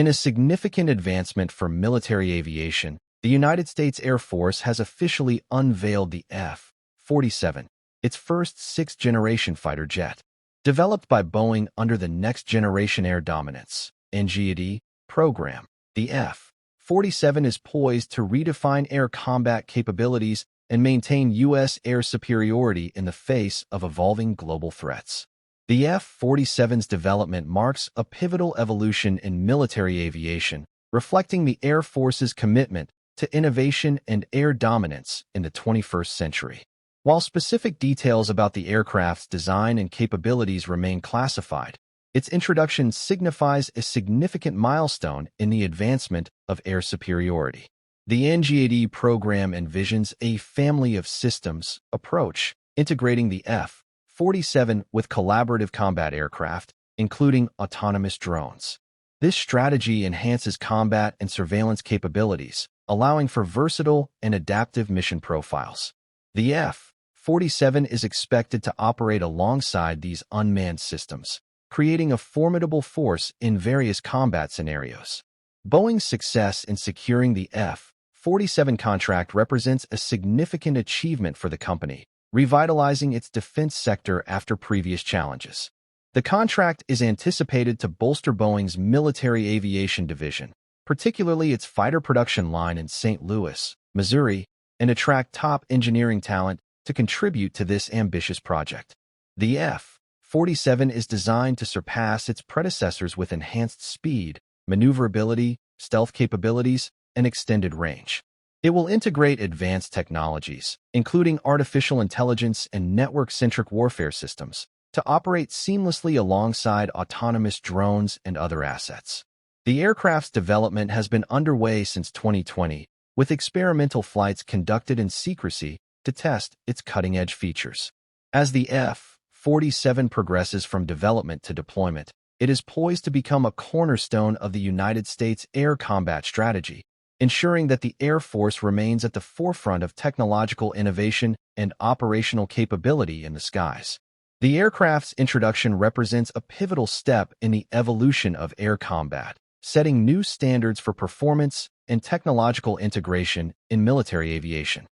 In a significant advancement for military aviation, the United States Air Force has officially unveiled the F-47, its first sixth-generation fighter jet. Developed by Boeing under the Next Generation Air Dominance (NGAD) program, the F-47 is poised to redefine air combat capabilities and maintain U.S. air superiority in the face of evolving global threats. The F-47's development marks a pivotal evolution in military aviation, reflecting the Air Force's commitment to innovation and air dominance in the 21st century. While specific details about the aircraft's design and capabilities remain classified, its introduction signifies a significant milestone in the advancement of air superiority. The NGAD program envisions a family of systems approach, integrating the F-47 with collaborative combat aircraft, including autonomous drones. This strategy enhances combat and surveillance capabilities, allowing for versatile and adaptive mission profiles. The F-47 is expected to operate alongside these unmanned systems, creating a formidable force in various combat scenarios. Boeing's success in securing the F-47 contract represents a significant achievement for the company, revitalizing its defense sector after previous challenges. The contract is anticipated to bolster Boeing's military aviation division, particularly its fighter production line in St. Louis, Missouri, and attract top engineering talent to contribute to this ambitious project. The F-47 is designed to surpass its predecessors with enhanced speed, maneuverability, stealth capabilities, and extended range. It will integrate advanced technologies, including artificial intelligence and network-centric warfare systems, to operate seamlessly alongside autonomous drones and other assets. The aircraft's development has been underway since 2020, with experimental flights conducted in secrecy to test its cutting-edge features. As the F-47 progresses from development to deployment, it is poised to become a cornerstone of the United States air combat strategy, ensuring that the Air Force remains at the forefront of technological innovation and operational capability in the skies. The aircraft's introduction represents a pivotal step in the evolution of air combat, setting new standards for performance and technological integration in military aviation.